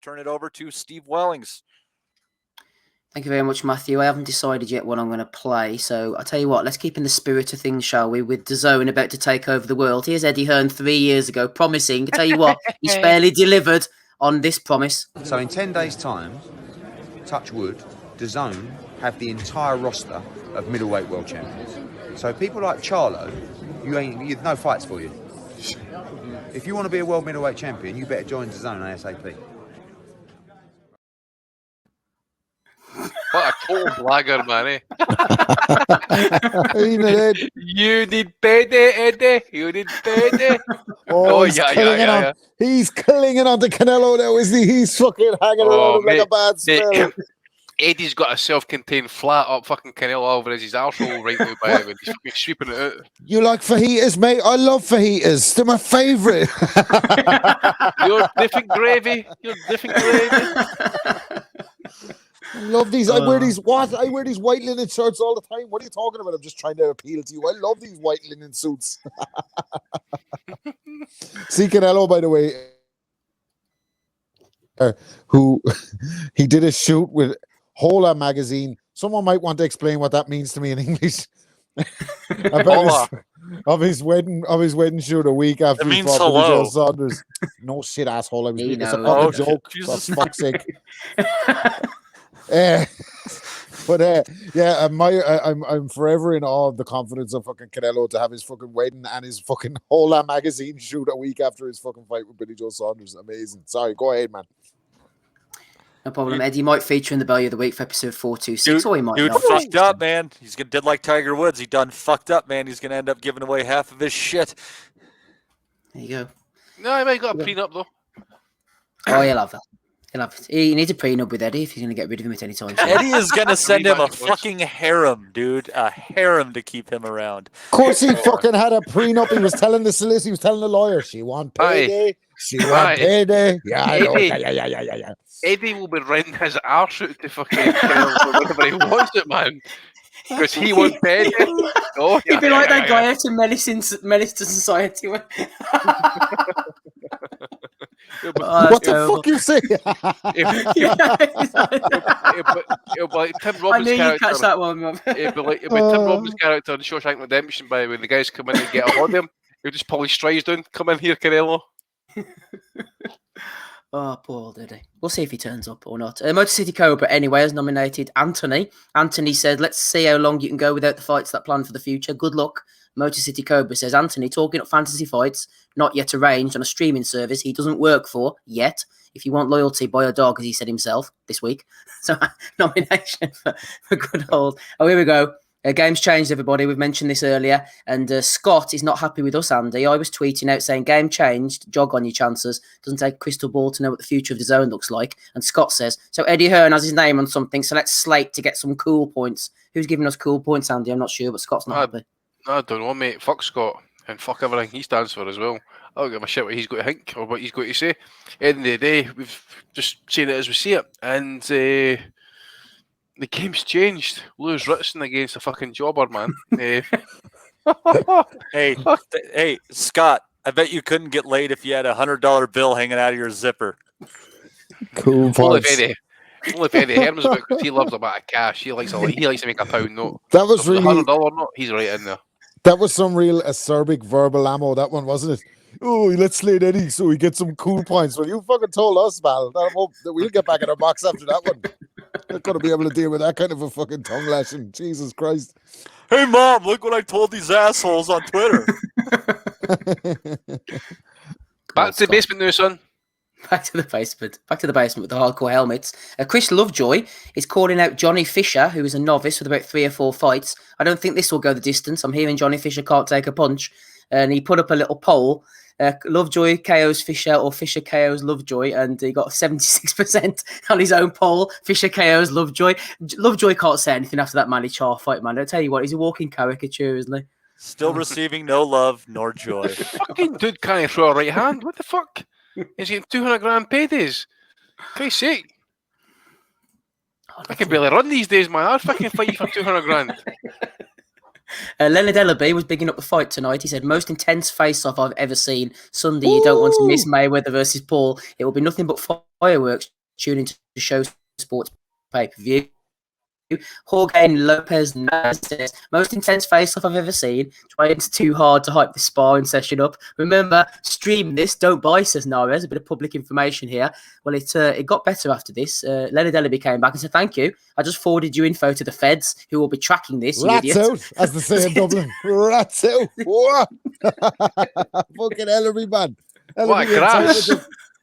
turn it over to Steve Wellings. Thank you very much, Matthew. I haven't decided yet what I'm going to play, so I'll tell you what, let's keep in the spirit of things, shall we, with DAZN about to take over the world. Here's Eddie Hearn 3 years ago promising. I tell you what, he's fairly delivered on this promise. So in 10 days' time, touch wood, DAZN have the entire roster of middleweight world champions. So people like Charlo, you've no fights for you. If you want to be a world middleweight champion, you better join DAZN ASAP. What a total blagger, man, You need payday, Eddie. You need payday. He's clinging on to Canelo now, isn't he? He's fucking hanging around him like a bad spell. Eddie's got a self-contained flat up fucking Canelo Alvarez. His arsehole right now by him. He's fucking sweeping it out. You like fajitas, mate? I love fajitas. They're my favourite. You're different gravy. You're different gravy. I love these. I wear these. What? I wear these white linen shirts all the time. What are you talking about? I'm just trying to appeal to you. I love these white linen suits. See Canelo, by the way, who he did a shoot with Hola magazine. Someone might want to explain what that means to me in English. Of his wedding shoot a week after he fought Billy Joe Saunders. No shit, asshole. I was being a fucking joke. For fuck's sake. I'm forever in awe of the confidence of fucking Canelo to have his fucking wedding and his fucking Hola magazine shoot a week after his fucking fight with Billy Joe Saunders. Amazing. Sorry, go ahead, man. No problem, Eddie. He might feature in the Bellew of the Week for episode 426, or he might not. Fucked up, man. He's did like Tiger Woods. He done fucked up, man. He's gonna end up giving away half of his shit. There you go. No, he might got a prenup though. Oh, he'll have that. He needs a prenup with Eddie if he's going to get rid of him at any time. Eddie is going to send him a fucking harem, dude. A harem to keep him around. Of course he fucking had a prenup. He was telling the solicitor, he was telling the lawyer, she want payday. She want payday. Yeah, I know. Yeah. Eddie will be renting his arse out to fucking whenever he wants it, man. Because he wants payday. Oh, he'd be like that guy out in Menace to Society. What the fuck you say? I knew you'd catch that one, man. It'd be like Tim Robbins' character in Shawshank Redemption, by when the guys come in and get a hold of him, he'll just pull his strides down. Come in here, Canelo. Oh, poor old Eddie. We'll see if he turns up or not. Motor City Cobra, anyway, has nominated Anthony. Anthony said, let's see how long you can go without the fights that plan for the future. Good luck. Motor City Cobra says, Anthony, talking up fantasy fights, not yet arranged on a streaming service he doesn't work for yet. If you want loyalty, buy a dog, as he said himself this week. So, nomination for good old. Oh, here we go. Game's changed, everybody. We've mentioned this earlier. And Scott is not happy with us, Andy. I was tweeting out saying, game changed, jog on your chances. Doesn't take a crystal ball to know what the future of the zone looks like. And Scott says, so Eddie Hearn has his name on something, so let's slate to get some cool points. Who's giving us cool points, Andy? I'm not sure, but Scott's not happy. I don't know, mate. Fuck Scott. And fuck everything he stands for as well. I don't give a shit what he's got to think or what he's got to say. At the end of the day, we've just seen it as we see it. And the game's changed. Lewis Ritson against a fucking jobber, man. Hey, Scott, I bet you couldn't get laid if you had $100 bill hanging out of your zipper. Cool parts. Only if Eddie Hearn's about, because he loves a bit of cash. He likes to make a pound note. That was really $100 note. He's right in there. That was some real acerbic verbal ammo. That one, wasn't it? Oh, let's slate Eddie so we get some cool points. Well, you fucking told us, pal. We'll get back in our box after that one. Not going to be able to deal with that kind of a fucking tongue lashing. Jesus Christ. Hey, Mom, look what I told these assholes on Twitter. Back to the basement now, son. Back to the basement with the hardcore helmets. Chris Lovejoy is calling out Johnny Fisher, who is a novice with about 3 or 4 fights. I don't think this will go the distance. I'm hearing Johnny Fisher can't take a punch. And he put up a little poll. Lovejoy KOs Fisher or Fisher KOs Lovejoy, and he got 76% on his own poll. Fisher KOs Lovejoy. Lovejoy can't say anything after that Manny Char fight, man. I'll tell you what, he's a walking caricature, isn't he? Still receiving no love nor joy. Fucking dude can't throw a right hand. What the fuck? He's getting 200 grand paydays. Christ's sake. I can barely run these days, man. I'd fucking fight you for 200 grand. Leonard Ellaby was bigging up the fight tonight. He said, most intense face-off I've ever seen. Sunday, you don't want to miss Mayweather versus Paul. It will be nothing but fireworks. Tune into the show sports pay-per-view. Jorge Lopez says, most intense face-off I've ever seen. Trying too hard to hype the sparring session up. Remember, stream this, don't buy, says Nares. A bit of public information here. Well, it got better after this. Leonard Ellaby came back and said, thank you. I just forwarded you info to the feds who will be tracking this. Rats out, as they say in Dublin. Rats out. Fucking Ellaby, man. What a grass.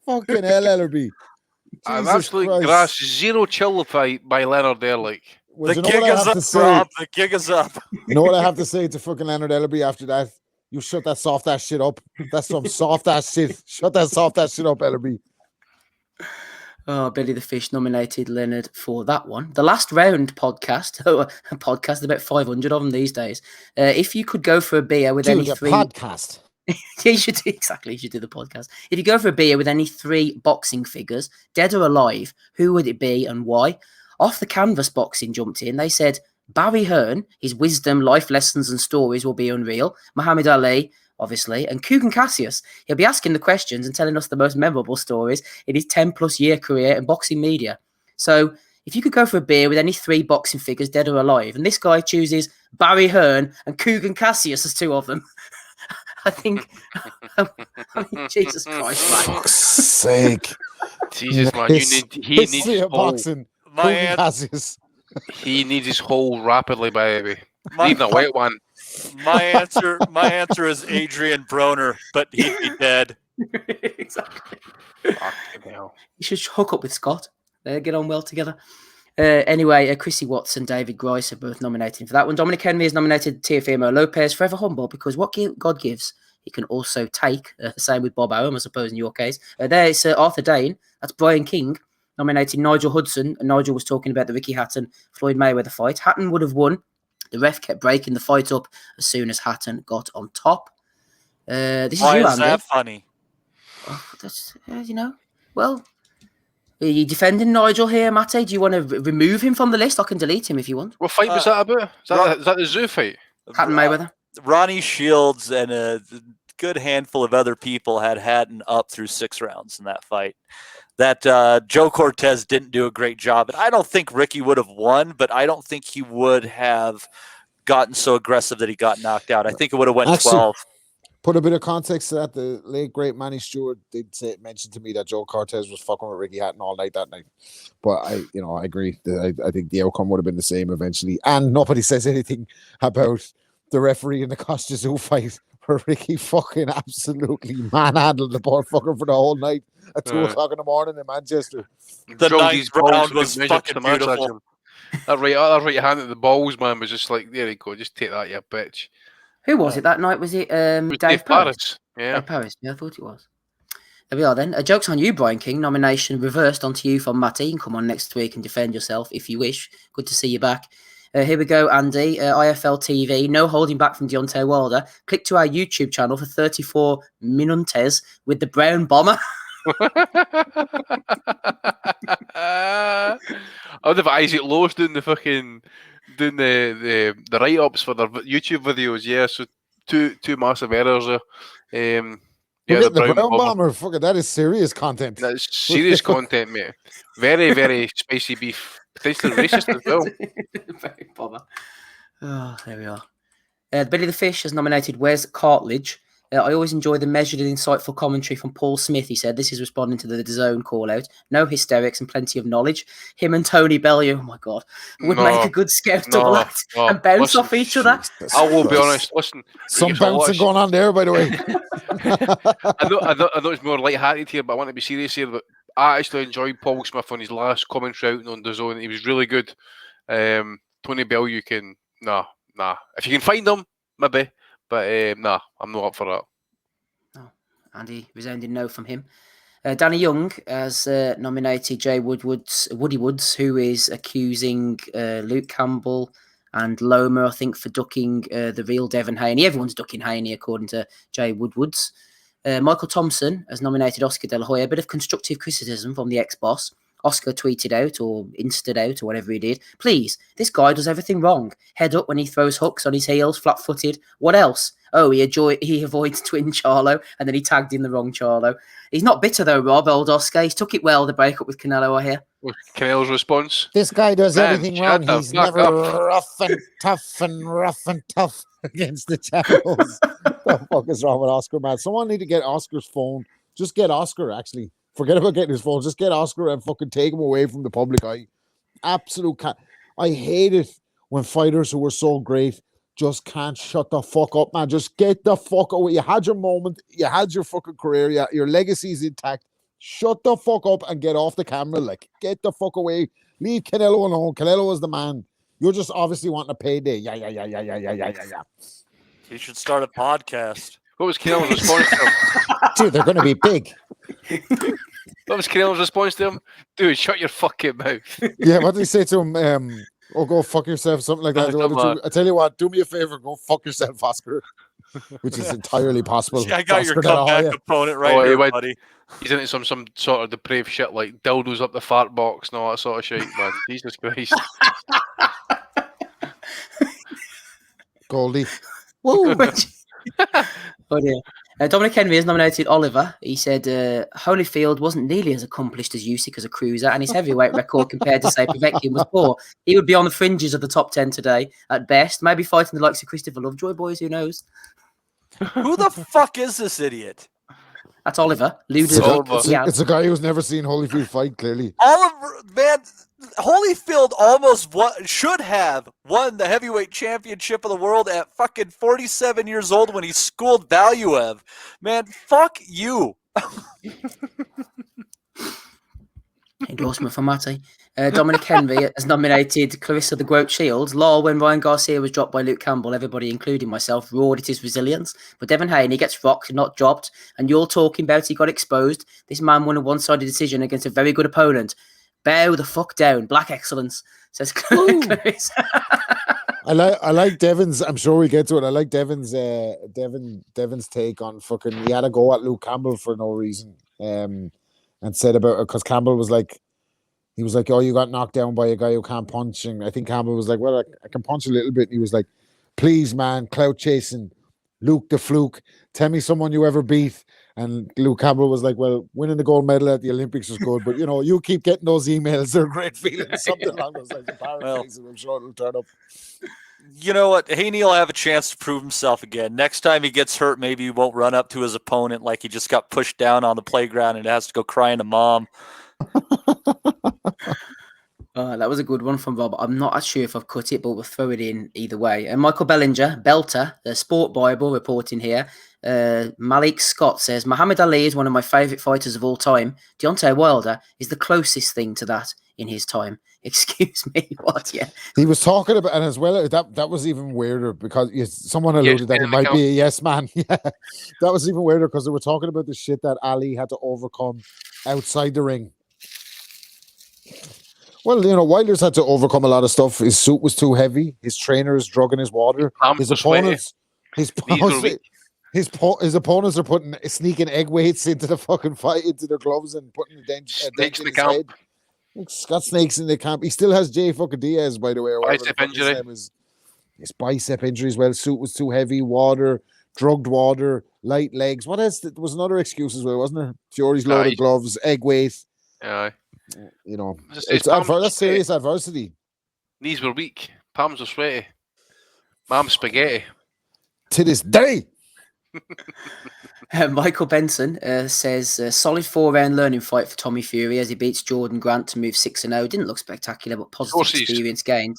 Fucking hell, Ellaby. An Jesus absolute Christ. grass. Zero chill fight by Leonard there, like. Well, The do you know gig what I is have to up, say? Rob. The gig is up. You know what I have to say to fucking Leonard Ellaby after that? You shut that soft ass shit up. That's some soft ass shit. Shut that soft ass shit up, Ellaby. Oh, Billy the Fish nominated Leonard for that one. The Last Round podcast. A podcast, about 500 of them these days. If you could go for a beer with any three... podcast. Yeah, you should do, exactly. You should do the podcast. If you go for a beer with any three boxing figures, dead or alive, who would it be and why? Off the Canvas Boxing jumped in. They said Barry Hearn, his wisdom, life lessons, and stories will be unreal. Muhammad Ali, obviously, and Kugan Cassius. He'll be asking the questions and telling us the most memorable stories in his 10-plus year career in boxing media. So, if you could go for a beer with any three boxing figures, dead or alive, and this guy chooses Barry Hearn and Kugan Cassius as two of them. I think, I mean, Jesus Christ, man. Fuck's sake. Jesus, man, he needs his whole, boxing. My Kugan aunt- Cassius. he needs his whole rapidly, baby. My- Even a wet one. My answer is Adrian Broner, but he'd be dead. Exactly. Fucking hell. You should hook up with Scott. They get on well together. Anyway, Chrissy Watts and David Grice are both nominated for that one. Dominic Henry is nominated Teofimo Lopez, forever humble, because what God gives, he can also take. Same with Bob Arum, I suppose, in your case. There it's Arthur Dane. That's Brian King, nominated Nigel Hudson. And Nigel was talking about the Ricky Hatton-Floyd Mayweather fight. Hatton would have won. The ref kept breaking the fight up as soon as Hatton got on top. This is Why you, is Andy. that funny? Oh, that's, well... Are you defending Nigel here, Matty? Do you want to remove him from the list? I can delete him if you want. What fight was that about? Is that the zoo fight? Hatton Mayweather. Ronnie Shields and a good handful of other people had Hatton up through 6 rounds in that fight. That Joe Cortez didn't do a great job. And I don't think Ricky would have won, but I don't think he would have gotten so aggressive that he got knocked out. I think it would have went 12. Put a bit of context to that. The late great Manny Stewart did mention to me that Joe Cortez was fucking with Ricky Hatton all night that night. But I agree. I think the outcome would have been the same eventually. And nobody says anything about the referee in the Costa fight where Ricky fucking absolutely manhandled the poor fucker for the whole night at 2 o'clock in the morning in Manchester. The Drilled ninth these balls round with was measured fucking to match beautiful. him. That right hand at the balls, man, was just like, there you go, just take that, you bitch. Who was it that night? Was it It was Dave Paris? Yeah. Dave Paris. Yeah, I thought it was. There we are then. Joke's on you, Brian King. Nomination reversed onto you from Matty. You can come on next week and defend yourself if you wish. Good to see you back. Here we go, Andy. IFL TV. No holding back from Deontay Wilder. Click to our YouTube channel for 34 minutes with the Brown Bomber. I wonder if Isaac Lowe's doing the write-ups for their YouTube videos. Yeah, so two massive errors there. Yeah, the Brown Brown Bomber. Bomber. Fucking, that is serious content. That's serious content, mate. Very, very spicy beef. Potentially racist as well. Very Bomber. Oh, there we are. Billy the Fish has nominated Wes Cartledge. I always enjoy the measured and insightful commentary from Paul Smith, he said. This is responding to the DAZN call-out. No hysterics and plenty of knowledge. Him and Tony Bellew, oh my God, would make a good scout double act and bounce off each other. I will be honest, listen. Some there's a lot bouncing of going on there, by the way. I know it's more light-hearted here, but I want to be serious here. But I actually enjoyed Paul Smith on his last commentary out on DAZN. He was really good. Tony Bellew can... Nah. If you can find him, maybe. But nah, I'm not up for that. Oh, Andy, resounding no from him. Danny Young has nominated Woody Woods, who is accusing Luke Campbell and Loma, I think, for ducking the real Devon Haney. Everyone's ducking Haney, according to Jay Woodwards. Michael Thompson has nominated Oscar De La Hoya. A bit of constructive criticism from the ex-boss. Oscar tweeted out or insta'd out or whatever he did. Please, this guy does everything wrong. Head up when he throws hooks on his heels, flat-footed. What else? Oh, he avoids twin Charlo, and then he tagged in the wrong Charlo. He's not bitter though, Rob, old Oscar. He's took it well, the breakup with Canelo, I hear. Canelo's response. This guy does Man, everything shut wrong. the He's fuck never up. rough and tough against the channels. What the fuck is wrong with Oscar, man? Someone need to get Oscar's phone. Just get Oscar, actually. Forget about getting his phone. Just get Oscar and fucking take him away from the public eye. Absolute I hate it when fighters who were so great just can't shut the fuck up, man. Just get the fuck away. You had your moment. You had your fucking career. Your legacy's intact. Shut the fuck up and get off the camera. Like, get the fuck away. Leave Canelo alone. Canelo is the man. You're just obviously wanting a payday. Yeah. You should start a podcast. What was Canelo's response to him? Dude, they're going to be big. What was Canelo's response to him? Dude, shut your fucking mouth. Yeah, what did he say to him? Go fuck yourself, something like that. I tell you what, do me a favor, go fuck yourself, Oscar. Which is entirely possible. I got Oscar your comeback opponent right here, buddy. He's into some sort of depraved shit like dildos up the fart box and all that sort of shit, man. Jesus Christ. Goldie. Woo! Oh dear. Dominic Henry has nominated Oliver. He said Holyfield wasn't nearly as accomplished as Usyk as a cruiser, and his heavyweight record compared to, say, Povetkin was poor. He would be on the fringes of the top 10 today, at best. Maybe fighting the likes of Christopher Lovejoy, boys, who knows? Who the fuck is this idiot? That's Oliver. It's a guy who's never seen Holyfield fight, clearly. Oliver, man, Holyfield should have won the heavyweight championship of the world at fucking 47 years old when he schooled Bellew. Man, fuck you. Endorsement for Matty. Dominic Henry has nominated Clarissa the Groat Shields. Lol, when Ryan Garcia was dropped by Luke Campbell, everybody, including myself, roared at his resilience. But Devin Haney gets rocked, not dropped. And you're talking about he got exposed. This man won a one-sided decision against a very good opponent. Bow the fuck down. Black excellence, says Clarissa. I like Devin's. I'm sure we get to it. I like Devin's take on fucking. He had a go at Luke Campbell for no reason, and said about it because Campbell was like, he was like, "Oh, you got knocked down by a guy who can't punch." And I think Campbell was like, "Well, I can punch a little bit." And he was like, "Please, man, clout chasing, Luke the Fluke. Tell me someone you ever beat." And Luke Campbell was like, "Well, winning the gold medal at the Olympics was good, but you keep getting those emails. They're great feelings." Something along those lines. I'm sure it'll turn up. You know what? Haney will have a chance to prove himself again. Next time he gets hurt, maybe he won't run up to his opponent like he just got pushed down on the playground and has to go crying to mom. That was a good one from Rob. I'm not sure if I've cut it, but we'll throw it in either way. And Michael Bellinger, Belter, the Sport Bible, reporting here. Malik Scott says, Muhammad Ali is one of my favourite fighters of all time. Deontay Wilder is the closest thing to that in his time. Excuse me, what? Yeah. He was talking about, and as well, that was even weirder because someone alluded that he might be a yes man. Yeah, that was even weirder because they were talking about the shit that Ali had to overcome outside the ring. Well, Wilder's had to overcome a lot of stuff. His suit was too heavy. His trainer is drugging his water. His opponents, his opponents are sneaking egg weights into the fucking fight, into their gloves, and putting a dent in his head. He's got snakes in the camp. He still has Jay fucking Diaz, by the way. Bicep injury. His bicep injury as well. Suit was too heavy. Water, drugged water, light legs. What else? There was another excuse as well, wasn't there? Fury's loaded gloves, egg weight. Yeah. That's serious adversity. Knees were weak. Palms were sweaty. Mom's spaghetti. To this day. Michael Benson says solid 4-round learning fight for Tommy Fury as he beats Jordan Grant to move 6-0. Didn't look spectacular, but positive experience gained.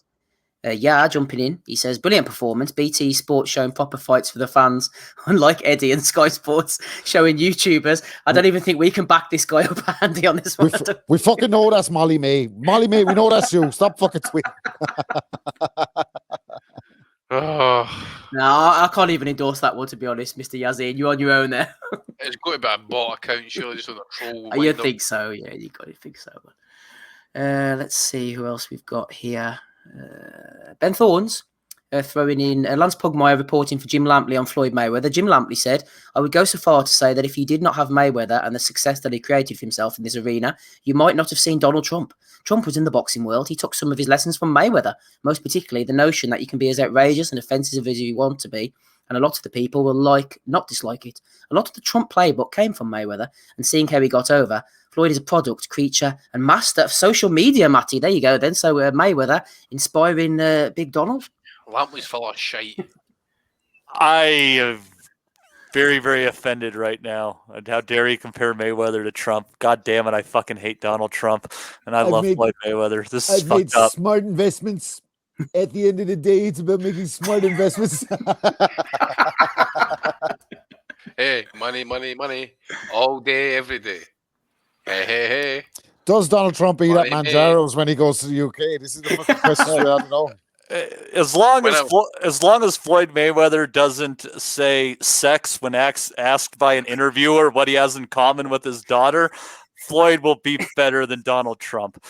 Jumping in. He says, brilliant performance. BT Sports showing proper fights for the fans, unlike Eddie and Sky Sports showing YouTubers. I don't even think we can back this guy up handy on this one. We fucking know that's Molly May. Molly May, we know that's you. Stop fucking tweeting. No, I can't even endorse that one, to be honest, Mr. Yazin. You're on your own there. It's got to be a bot account, surely, just on a troll. You think so? Yeah, you got to think so. Let's see who else we've got here. Ben Thorns throwing in Lance Pugmire reporting for Jim Lampley on Floyd Mayweather. Jim Lampley said, I would go so far to say that if he did not have Mayweather and the success that he created for himself in this arena, you might not have seen Donald Trump. Trump was in the boxing world. He took some of his lessons from Mayweather, most particularly the notion that you can be as outrageous and offensive as you want to be. And a lot of the people will not dislike it. A lot of the Trump playbook came from Mayweather, and seeing how he got over, Floyd is a product, creature, and master of social media, Matty. There you go then. So Mayweather inspiring Big Donald. Lampley's full of shite. I am very, very offended right now. And how dare you compare Mayweather to Trump? God damn it, I fucking hate Donald Trump, and I love Floyd Mayweather. This is I've made fucked up. smart investments. At the end of the day, it's about making smart investments. Hey, money, money, money. All day, every day. Hey, hey, hey. Does Donald Trump eat Money, at Manjaro's when he goes to the UK? This is the fucking question we ought to know. As long as Floyd Mayweather doesn't say sex when asked by an interviewer what he has in common with his daughter, Floyd will be better than Donald Trump.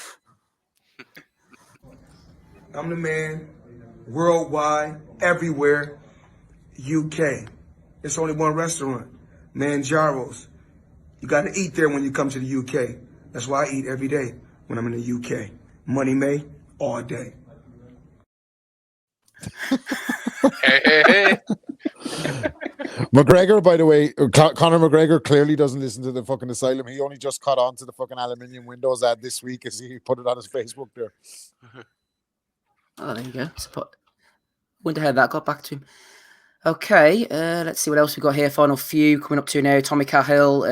I'm the man, worldwide, everywhere, UK. It's only one restaurant, Manjaro's. You got to eat there when you come to the UK. That's why I eat every day when I'm in the UK. Money May, all day. Hey, hey, hey. McGregor, by the way, Conor McGregor clearly doesn't listen to the fucking asylum. He only just caught on to the fucking aluminium windows ad this week as he put it on his Facebook there. Oh, there you go. Wonder how that got back to him. Okay, let's see what else we got here. Final few coming up to now. Tommy Cahill,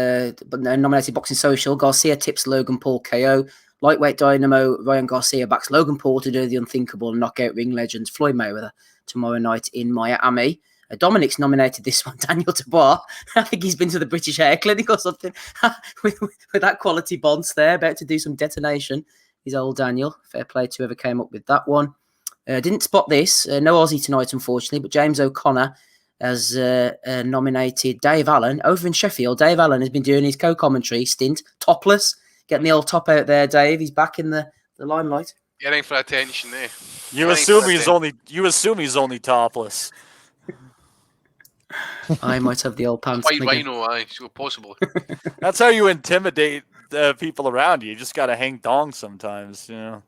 nominated Boxing Social. Garcia tips Logan Paul KO. Lightweight Dynamo Ryan Garcia backs Logan Paul to do the unthinkable and knock out ring legend Floyd Mayweather tomorrow night in Miami. Dominic's nominated this one, Daniel Dubois. I think he's been to the British Hair Clinic or something with that quality bonds there, about to do some detonation. He's old Daniel. Fair play to whoever came up with that one. Didn't spot this. No Aussie tonight, unfortunately, but James O'Connor has nominated Dave Allen over in Sheffield. Dave Allen has been doing his co-commentary stint topless, getting the old top out there, Dave. He's back in the limelight. Getting for attention there. You assume he's only topless. I might have the old pants. White rhino, aye, so possible. That's how you intimidate the people around you. You just got to hang dong sometimes, you know.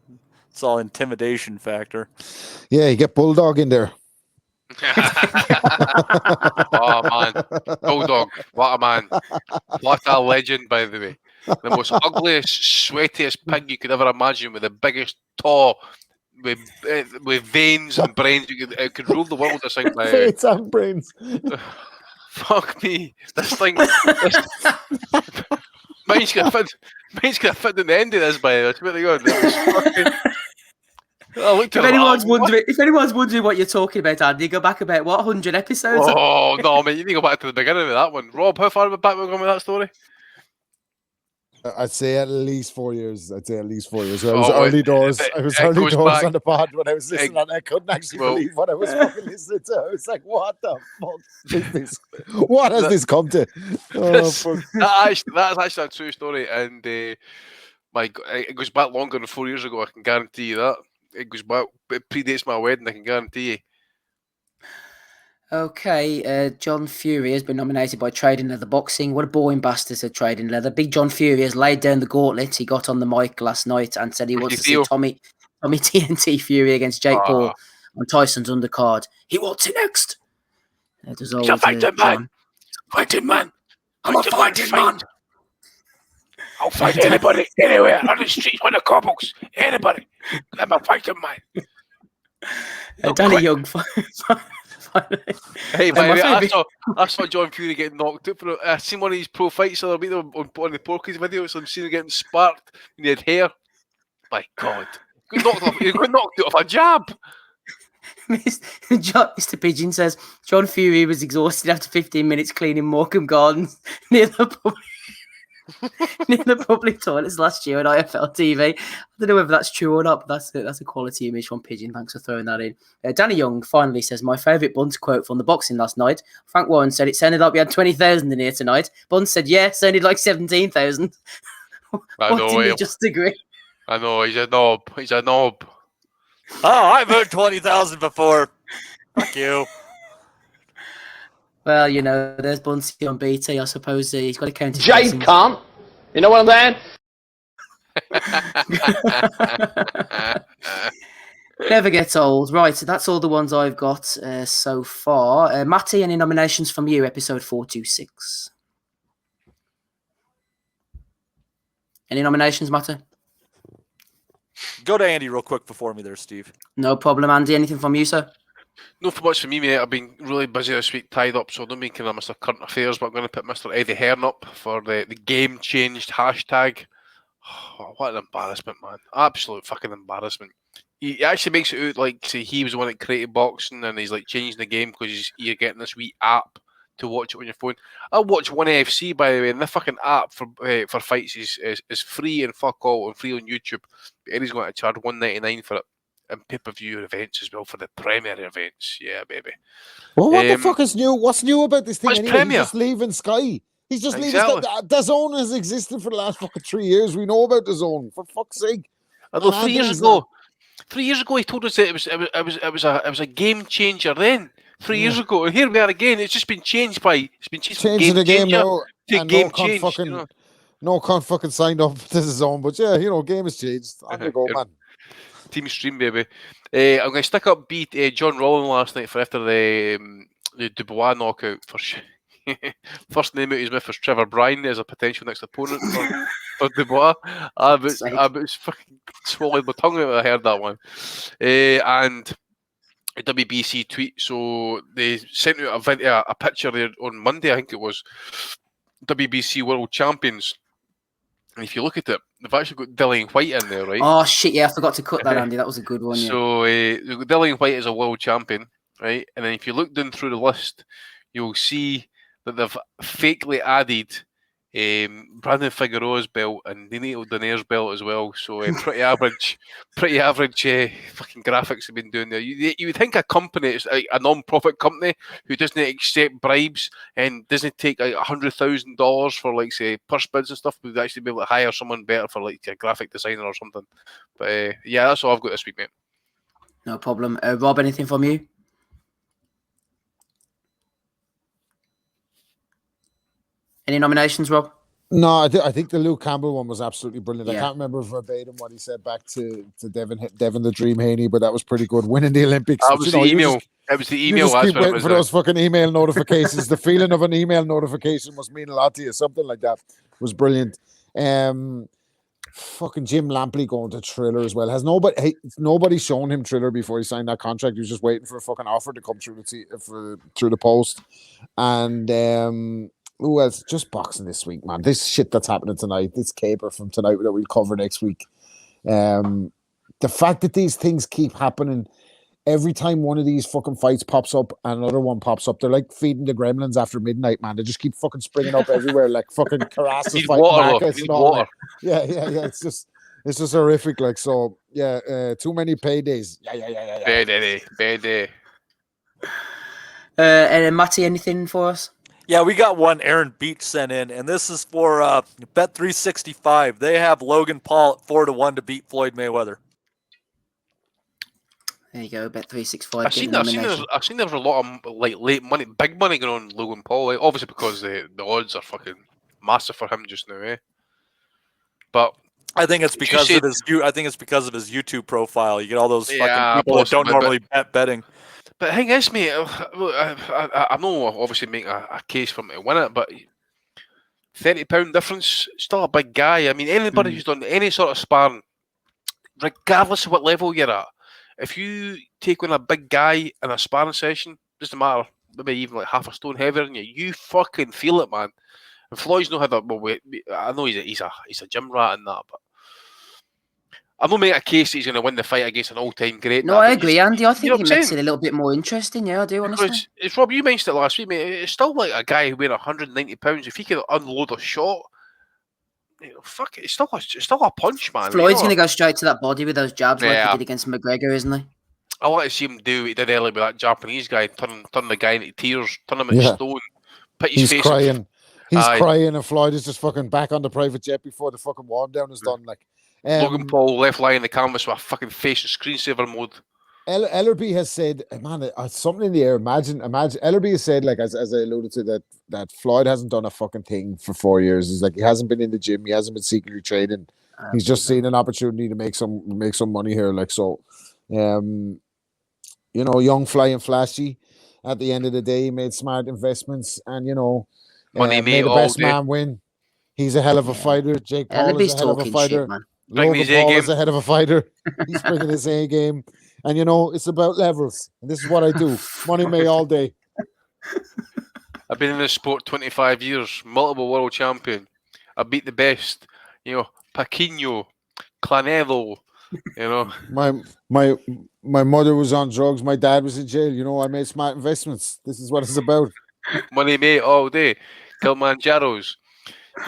It's all intimidation factor. Yeah, you get Bulldog in there. Oh man, Bulldog, what a man, what a legend, by the way. The most ugliest, sweatiest pig you could ever imagine, with the biggest toe, with veins and brains. It could rule the world. This thing, Veins and brains. Fuck me, this thing. Mine's gonna fit in the end of this, by the way. I swear to God. If anyone's wondering what you're talking about, Andy, go back about 100 episodes. Oh no, mate! You need to go back to the beginning of that one. Rob, how far back we're going with that story? I'd say at least 4 years. I was early doors. I was early doors back. on the pod when I was listening, and I couldn't actually believe what I was fucking listening to. I was like, "What the fuck is this? What has this come to?" Oh, fuck. That's actually a true story, and it goes back longer than 4 years ago. I can guarantee you that. It goes back. It predates my wedding. I can guarantee you. Okay, John Fury has been nominated by Trading Leather Boxing. What a boring bastard, said Trading Leather. Big John Fury has laid down the gauntlet. He got on the mic last night and said he wants to see Tommy TNT Fury against Jake Paul on Tyson's undercard. He wants it next. He's a fighting man. Fighting man. I'm a fighting man. I'll fight anybody, anywhere, on the streets, on the car books, anybody. I'm a fighting man. Danny Young. Hey, by the way, I saw John Fury getting knocked out. I seen one of his pro fights the other week on the Porky's videos. I'm seeing him getting sparked and he had hair. My God. He got knocked out of a jab. Mr. Pigeon says John Fury was exhausted after 15 minutes cleaning Morecambe Gardens near the public toilets last year on IFL TV. I don't know whether that's true or not, but that's a quality image from Pigeon. Thanks for throwing that in. Danny Young finally says, my favourite Buns quote from the boxing last night. Frank Warren said, it sounded like we had 20,000 in here tonight. Buns said, yeah, it sounded like 17,000. Didn't you just agree? I know, he's a knob. Oh, I've heard 20,000 before. Fuck you. Well, you know, there's Bunty on BT. I suppose he's got to count his Jade blessings. can't. You know what I'm saying? Never gets old. Right, so that's all the ones I've got so far. Matty, any nominations from you, episode 426? Any nominations, Matty? Go to Andy real quick before me there, Steve. No problem, Andy. Anything from you, sir? Not for much for me, mate. I've been really busy this week, tied up, so I don't mean kind of Mr. Current Affairs, but I'm going to put Mr. Eddie Hearn up for the game changed hashtag. Oh, what an embarrassment, man. Absolute fucking embarrassment. He actually makes it out like, say, he was the one that created boxing and he's like changing the game because you're getting this wee app to watch it on your phone. I watch One AFC, by the way, and the fucking app for fights is free and fuck all and free on YouTube. But Eddie's going to charge $1.99 for it. And pay-per-view events as well for the Premier events. Yeah, baby. Well, what the fuck is new? What's new about this thing? What's Anyway? Premier? He's just leaving Sky. He's just Exactly. leaving Sky. DAZN has existed for the last fucking 3 years. We know about DAZN, for fuck's sake. Although And 3 years Anthony's ago, 3 years ago, he told us that it was a game changer. Then 3 years ago, and here we are again. It's just been changed from changing the game now. to And game no cunt change. fucking, You know? no cunt fucking signed up to DAZN. But yeah, you know, game has changed. On you go, Yeah. man. Team stream, baby. I'm going to stick up beat John Rolling last night for after the Dubois knockout for sure. First name out his mouth was Trevor Bryan as a potential next opponent for Dubois. I was fucking swallowed my tongue out when I heard that one. And a WBC tweet, so they sent out a picture there on Monday, I think it was, WBC World Champions. And if you look at it, they've actually got Dillian White in there, right? Oh, shit, yeah, I forgot to cut that, Andy. That was a good one, yeah. So Dillian White is a world champion, right? And then if you look down through the list, you'll see that they've fakely added Brandon Figueroa's belt and Nino Donaire's belt as well. So pretty average fucking graphics have been doing there. You would think a company, it's like a non-profit company who doesn't accept bribes and doesn't take like $100,000 for like say purse bids and stuff, would actually be able to hire someone better for like a graphic designer or something. But yeah, that's all I've got this week, mate. No problem. Rob, anything from you? Any nominations, Rob? No, I think the Luke Campbell one was absolutely brilliant. Yeah. I can't remember verbatim what he said back to Devin the Dream Haney, but that was pretty good. Winning the Olympics. That was the email. It was the You email. just keep That's what it waiting was. for those fucking email notifications. The feeling of an email notification must mean a lot to you. Something like that was brilliant. Fucking Jim Lampley going to Triller as well. Has nobody shown him Triller before he signed that contract? He was just waiting for a fucking offer to come through the post. And who else? Just boxing this week, man. This shit that's happening tonight, this caper from tonight that we'll cover next week. The fact that these things keep happening every time one of these fucking fights pops up and another one pops up, they're like feeding the gremlins after midnight, man. They just keep fucking springing up everywhere, like fucking Carrasco's Need fighting water, Marquez need and all water. that. Yeah. It's just horrific. Like, so yeah, too many paydays. Yeah. Bad day. And Matty, anything for us? Yeah, we got one Aaron Beach sent in, and this is for Bet365. They have Logan Paul at 4-1 to beat Floyd Mayweather. There you go, Bet365. I've seen there was a lot of like late money, big money going on Logan Paul. Like, obviously because the odds are fucking massive for him just now, eh? But I think it's because of his his YouTube profile. You get all those fucking people that don't normally bet betting. But the thing is, mate, I know I obviously make a case for him to win it, but £30 difference, still a big guy. I mean, anybody who's done any sort of sparring, regardless of what level you're at, if you take on a big guy in a sparring session, doesn't matter, maybe even like half a stone heavier than you fucking feel it, man. And Floyd's not had that. Well, I know he's a gym rat and that, but I'm not making a case that he's going to win the fight against an all-time great. No, I agree, Andy. I think you know he makes it a little bit more interesting. Yeah, I do, honestly. Because it's Rob, you mentioned it last week, mate. It's still like a guy who weighs 190 pounds. If he can unload a shot, you know, fuck it, it's still a punch, man. Floyd's going to go straight to that body with those jabs like he did against McGregor, isn't he? I want to see him do what he did earlier with that Japanese guy, turn the guy into tears, turn him into stone, put his face. Crying. He's crying, and Floyd is just fucking back on the private jet before the fucking warm down is done. Like Logan Paul left lying in the canvas with a fucking face in screensaver mode. Ellerby has said, man, something in the air. Imagine. Ellerby has said, like as I alluded to, that Floyd hasn't done a fucking thing for 4 years. He's like he hasn't been in the gym, he hasn't been secretly training. He's just seen an opportunity to make some money here. Like so, young, fly and flashy. At the end of the day, he made smart investments, and Money made the all best day. man win. He's a hell of a fighter. Jake Paul Ellerby's is a hell of a talking fighter. shit, man. Bring Logan his A Paul game. is a head of a fighter. He's bringing his A game. And, it's about levels. And this is what I do. Money May all day. I've been in this sport 25 years, multiple world champion. I beat the best, Paquinho, Clanello, My mother was on drugs. My dad was in jail. I made smart investments. This is what it's about. Money mate all day, Kilimanjaros.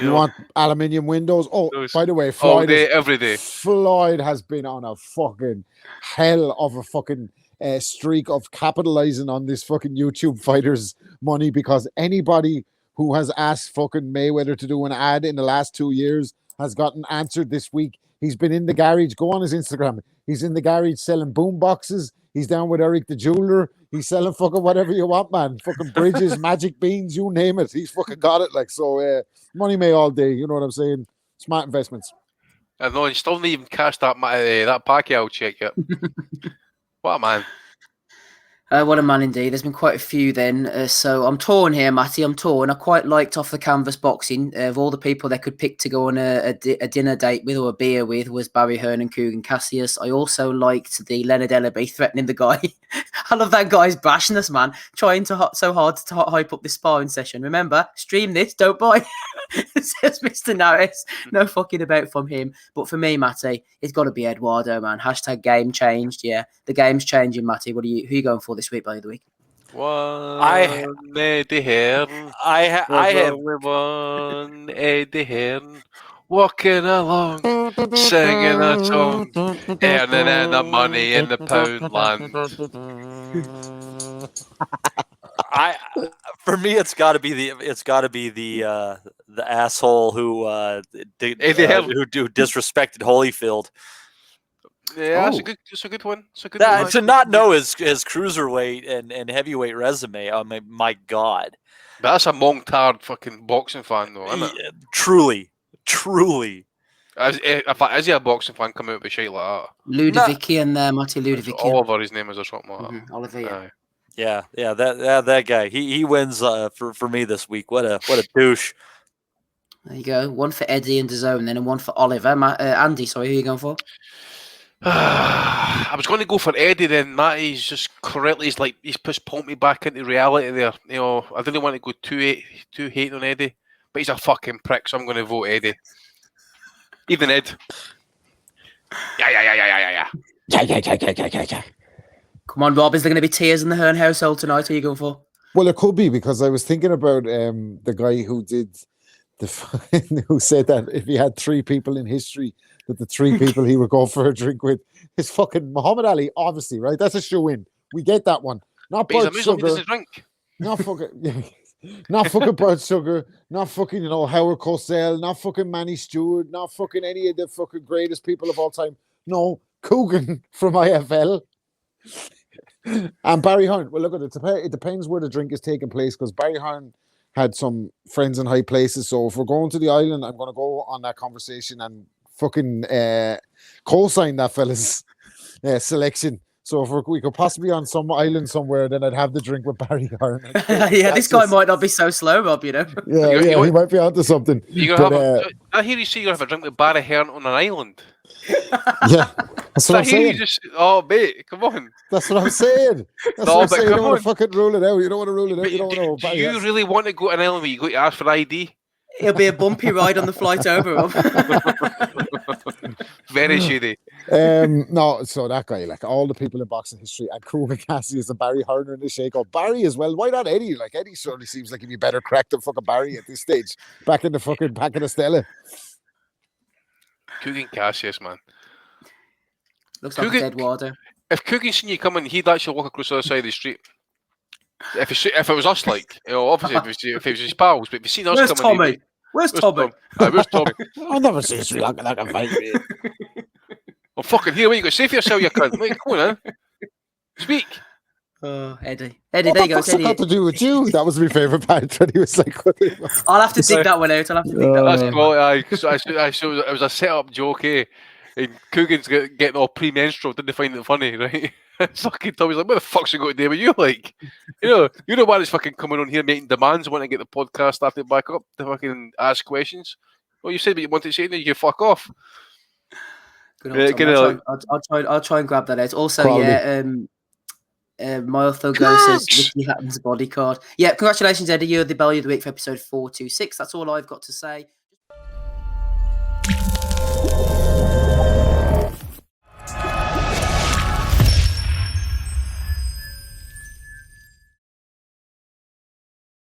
You want aluminium windows? Oh, by the way, all Floyd day, every day. Floyd has been on a fucking hell of a fucking streak of capitalizing on this fucking YouTube fighters' money, because anybody who has asked fucking Mayweather to do an ad in the last 2 years has gotten answered this week. He's been in the garage. Go on his Instagram. He's in the garage selling boom boxes. He's down with Eric the jeweler. He's selling fucking whatever you want, man. Fucking bridges, magic beans, you name it. He's fucking got it. Like, so money may all day. You know what I'm saying? Smart investments. I know, he still didn't even cash that Pacquiao check yet. What a man. What a man indeed. There's been quite a few then. So I'm torn here, Matty. I'm torn. I quite liked Off the Canvas boxing. Of all the people they could pick to go on a dinner date with or a beer with was Barry Hearn and Kugan Cassius. I also liked the Leonard Ellerby threatening the guy. I love that guy's bashness, man. Trying so hard to hype up this sparring session. Remember, stream this, don't buy. Says Mr. Norris. No fucking about from him. But for me, Matty, it's got to be Eduardo, man. Hashtag game changed. Yeah, the game's changing, Matty. Who are you going for this week, by the week? Eddie Hearn. I have One Eddie Hearn. Walking along, singing a song, earning in the money in the pound land. For me, it's got to be the asshole who disrespected Holyfield. Yeah, that's a good one. It's a good That, one. to not know his cruiserweight and heavyweight resume, I mean, my God. But that's a Monctard fucking boxing fan, though, isn't it? Truly. In fact, is he a boxing fan coming out with shit like that? Ludovician there, Matty Ludovician. Oliver, his name is, or something like that. Oliver, yeah. Yeah, that guy. He wins for me this week. What a douche. There you go. One for Eddie and DAZN, then, and one for Oliver. Andy, sorry, who are you going for? I was going to go for Eddie, then Matty's just correctly. He's just pulled me back into reality there. I didn't want to go too hate on Eddie, but he's a fucking prick, so I'm going to vote Eddie. Even Ed. Yeah. Come on, Rob. Is there going to be tears in the Hearn household tonight? Who are you going for? Well, it could be, because I was thinking about the guy who did who said that if he had 3 people in history, that the 3 people he would go for a drink with is fucking Muhammad Ali, obviously, right? That's a shoe-in. We get that one. Not Bud Sugar. Not fucking... Not fucking Bud Sugar, not fucking, Howard Cosell, not fucking Manny Stewart, not fucking any of the fucking greatest people of all time. No, Coogan from IFL. And Barry Hearn. Well, look at it. It depends where the drink is taking place, because Barry Hearn had some friends in high places. So if we're going to the island, I'm going to go on that conversation and fucking co-sign that fella's selection. So if we could possibly on some island somewhere, then I'd have the drink with Barry Hearn. Yeah, this guy might not be so slow, Rob, Yeah, he might be onto something. I hear you say you're going to have a drink with Barry Hearn on an island. Yeah, that's what I'm saying. Mate, come on. That's what I'm saying. That's what I'm saying. You don't want to fucking rule it out. You don't want to rule it out. You don't want to. Do you really want to go to an island where you got to ask for ID? It'll be a bumpy ride on the flight over, Rob. Very shitty. No, so that guy, like all the people in boxing history, and Kugan Cassius and Barry Hearn in the shake-up. Barry as well. Why not Eddie? Like Eddie certainly seems like he'd be better cracked than fucking Barry at this stage. Back in the Stella. Kugan Cassius, man. Looks like dead water. If Kugan seen you coming, he'd actually walk across the other side of the street. If it was us, obviously, if it was his pals, but if you seen us Where's coming, Tommy? Where's Tommy? Where's Tommy? I've never seen Sri Lanka that can fight me. Well, fucking here, what you got to say for yourself, you cunt? Mate, come on, Speak. Oh, Eddie, What there you the go. fuck's It's that got Eddie. to do with you? That was my favourite part when he was like, what the fuck? I'll have to dig that one out. I'll have to dig that one That's out. cool. It was a set-up joke, eh? And Coogan's getting all premenstrual, didn't find it funny, right? Fucking Tommy's like, what the fuck's it got to do with you? Like, you're the one that's fucking coming on here making demands, wanting to get the podcast started back up to fucking ask questions. Well, you said what you wanted to say, then you can fuck off. Good old Tommy. I'll try and grab that out. Also, Quality. Myotho Go says Ricky Hatton's body card. Yeah, congratulations, Eddie. You're the Bellew of the Week for episode 426. That's all I've got to say.